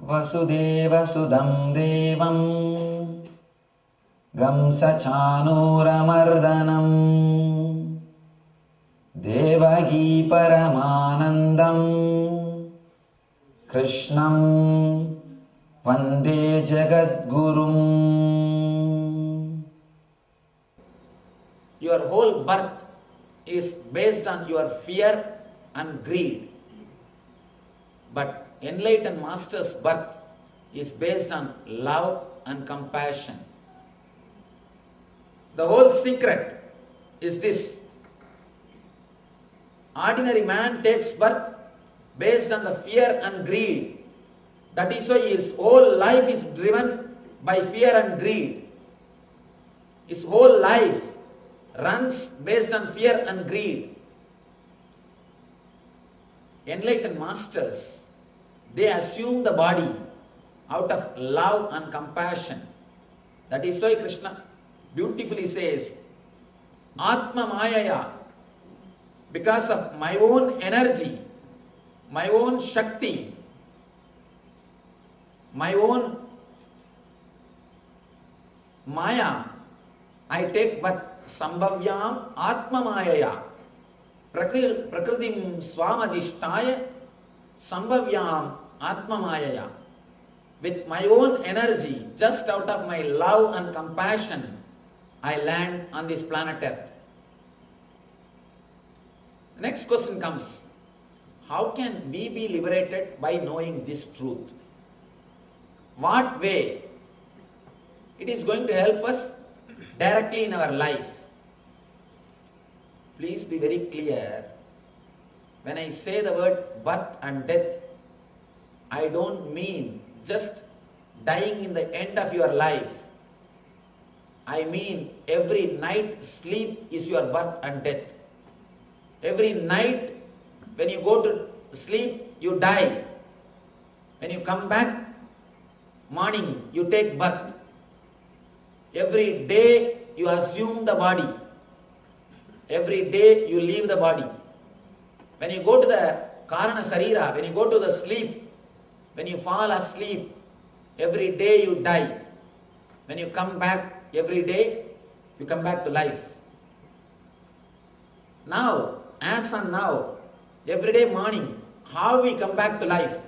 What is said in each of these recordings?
वसुदेवसुदं देवं कंसचाणूरमर्दनम् देवकी परमानन्दं कृष्णं वन्दे जगद्गुरुम्. Your whole birth is based on your fear and greed. But enlightened master's birth is based on love and compassion. The whole secret is this. Ordinary man takes birth based on the fear and greed. That is why his whole life is driven by fear and greed. His whole life runs based on fear and greed. Enlightened masters, they assume the body out of love and compassion. That is why Krishna beautifully says, Atma Mayaya, because of my own energy, my own Shakti, my own Maya, I take birth. Sambhavyam Atma Mayaya Prakritim Swamadishtaya Sambhavyam Atma Mayaya. With my own energy, just out of my love and compassion, I land on this planet Earth. The next question comes, how can we be liberated by knowing this truth? What way it is going to help us directly in our life? Please be very clear. When I say the word birth and death, I don't mean just dying in the end of your life. I mean every night sleep is your birth and death. Every night when you go to sleep, you die. When you come back, morning, you take birth. Every day you assume the body. Every day you leave the body. When you go to the Karana Sarira, when you go to the sleep, when you fall asleep, every day you die. When you come back, every day you come back to life. Now, as and now, every day morning, how we come back to life?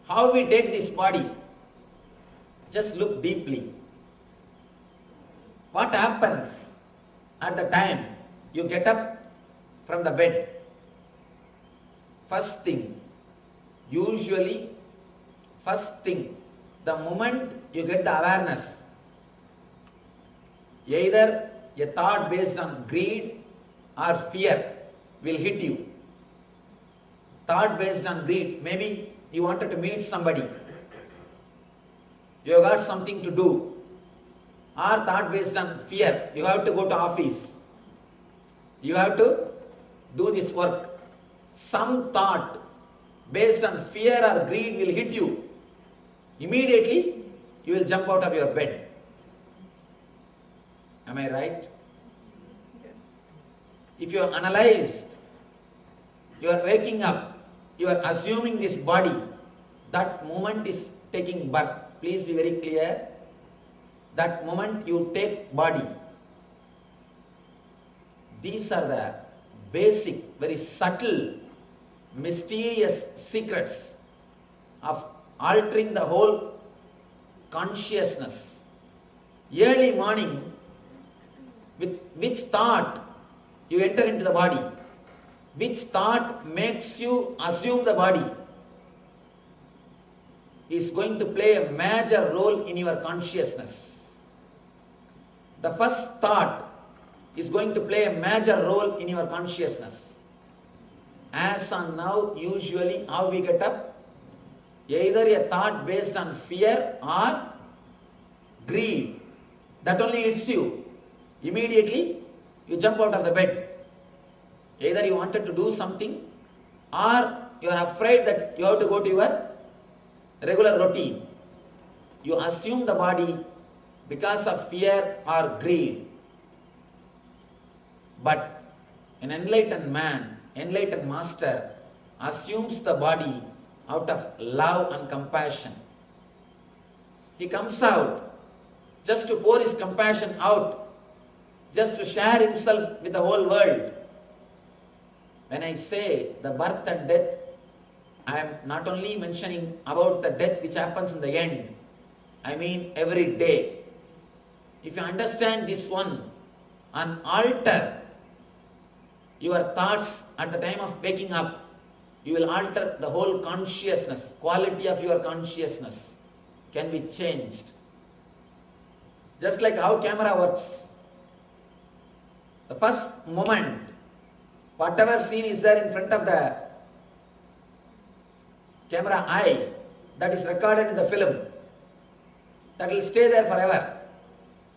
How we take this body? Just look deeply. What happens at the time you get up from the bed? First thing, usually first thing, the moment you get the awareness, either a thought based on greed or fear will hit you. Thought based on greed, maybe you wanted to meet somebody, you got something to do. Or thought based on fear, you have to go to office, you have to do this work. Some thought based on fear or greed will hit you. Immediately you will jump out of your bed. Am I right? If you have analyzed, you are waking up, you are assuming this body, that moment is taking birth. Please be very clear. That moment you take body. These are the basic, very subtle, mysterious secrets of altering the whole consciousness. Early morning, with which thought you enter into the body? Which thought makes you assume the body? Is going to play a major role in your consciousness. The first thought is going to play a major role in your consciousness. As on now, usually how we get up? Either a thought based on fear or greed. That only hits you. Immediately you jump out of the bed. Either you wanted to do something or you are afraid that you have to go to your regular routine. You assume the body because of fear or greed. But an enlightened man, enlightened master assumes the body out of love and compassion. He comes out just to pour his compassion out, just to share himself with the whole world. When I say the birth and death, I am not only mentioning about the death which happens in the end, I mean every day. If you understand this one and alter your thoughts at the time of waking up, you will alter the whole consciousness, quality of your consciousness can be changed. Just like how camera works. The first moment, whatever scene is there in front of the camera eye, that is recorded in the film, that will stay there forever.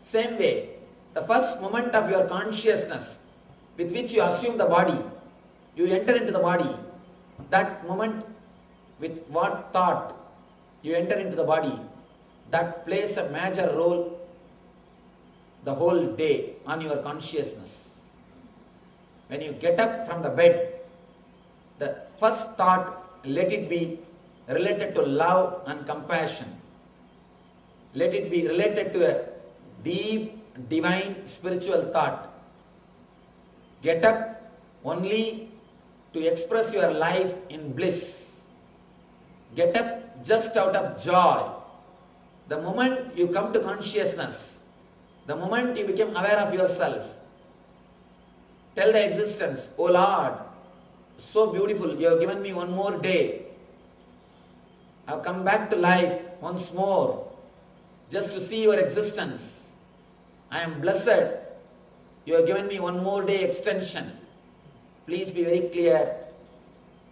Same way, the first moment of your consciousness with which you assume the body, you enter into the body, that moment with what thought you enter into the body, that plays a major role the whole day on your consciousness. When you get up from the bed, the first thought, let it be related to love and compassion. Let it be related to a deep, divine, spiritual thought. Get up only to express your life in bliss. Get up just out of joy. The moment you come to consciousness, the moment you become aware of yourself, tell the existence, "Oh Lord, so beautiful, you have given me one more day. I have come back to life once more just to see your existence. I am blessed. You have given me one more day extension." Please be very clear.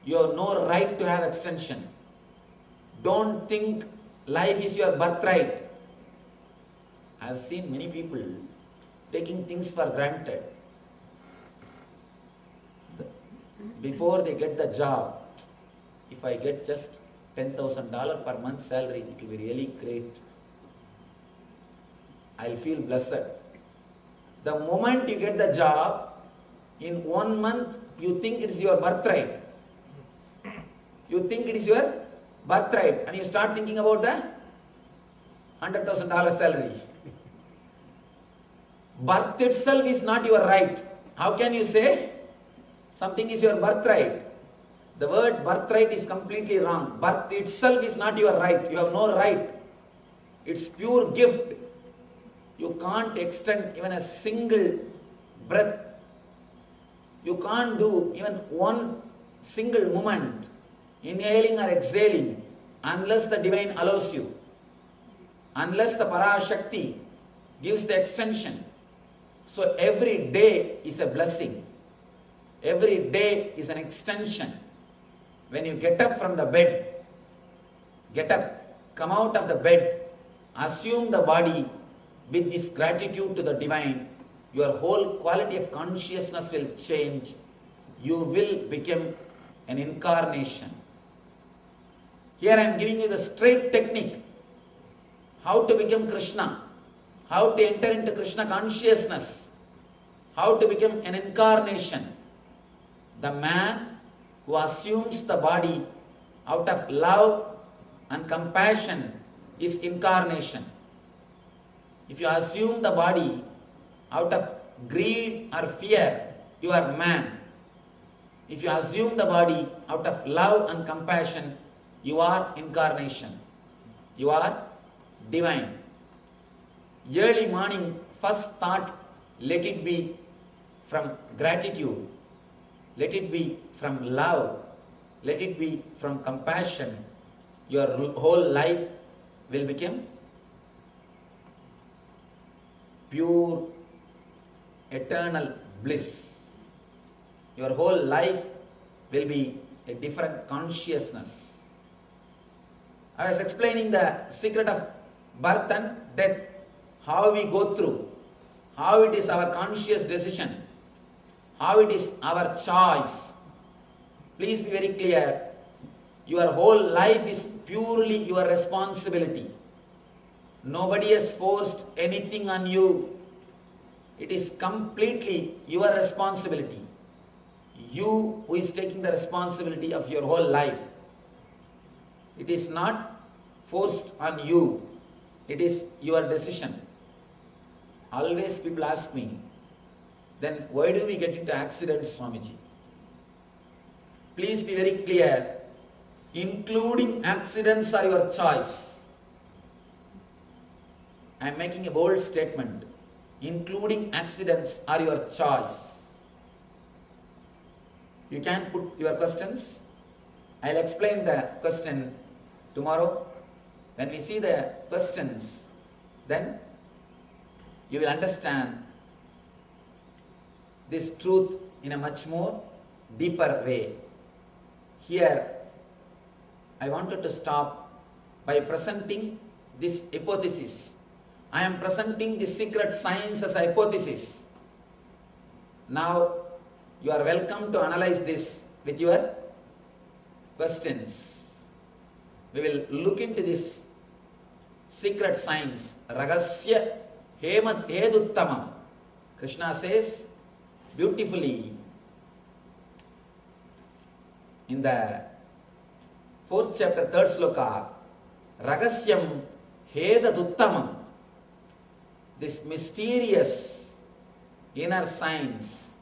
You have no right to have extension. Don't think life is your birthright. I have seen many people taking things for granted. Before they get the job, if I get just $10,000 per month salary, it will be really great. I'll feel blessed. The moment you get the job, in 1 month, you think it is your birthright. You think it is your birthright, and you start thinking about the $100,000 salary. Birth itself is not your right. How can you say something is your birthright? The word birthright is completely wrong. Birth itself is not your right. You have no right. It's pure gift. You can't extend even a single breath. You can't do even one single moment, inhaling or exhaling, unless the divine allows you. Unless the Parashakti gives the extension. So every day is a blessing. Every day is an extension. When you get up from the bed, get up, come out of the bed, assume the body with this gratitude to the divine, your whole quality of consciousness will change. You will become an incarnation. Here I am giving you the straight technique. How to become Krishna. How to enter into Krishna consciousness. How to become an incarnation. The man who assumes the body out of love and compassion is incarnation. If you assume the body out of greed or fear, you are man. If you assume the body out of love and compassion, you are incarnation. You are divine. Early morning, first thought, let it be from gratitude. Let it be from love. Let it be from compassion. Your whole life will become pure, eternal bliss. Your whole life will be a different consciousness. I was explaining the secret of birth and death, how we go through, how it is our conscious decision, how it is our choice. Please be very clear. Your whole life is purely your responsibility. Nobody has forced anything on you. It is completely your responsibility. You who is taking the responsibility of your whole life. It is not forced on you. It is your decision. Always people ask me, then why do we get into accidents, Swamiji? Please be very clear. Including accidents are your choice. I am making a bold statement. Including accidents are your choice. You can put your questions. I'll explain the question tomorrow. When we see the questions, then you will understand this truth in a much more deeper way. Here, I wanted to stop by presenting this hypothesis. I am presenting the secret science as a hypothesis. Now, you are welcome to analyze this with your questions. We will look into this secret science. Ragasya Heduttamam. Krishna says beautifully in the 4th chapter, 3rd sloka, Ragasyam Heduttamam. This mysterious inner science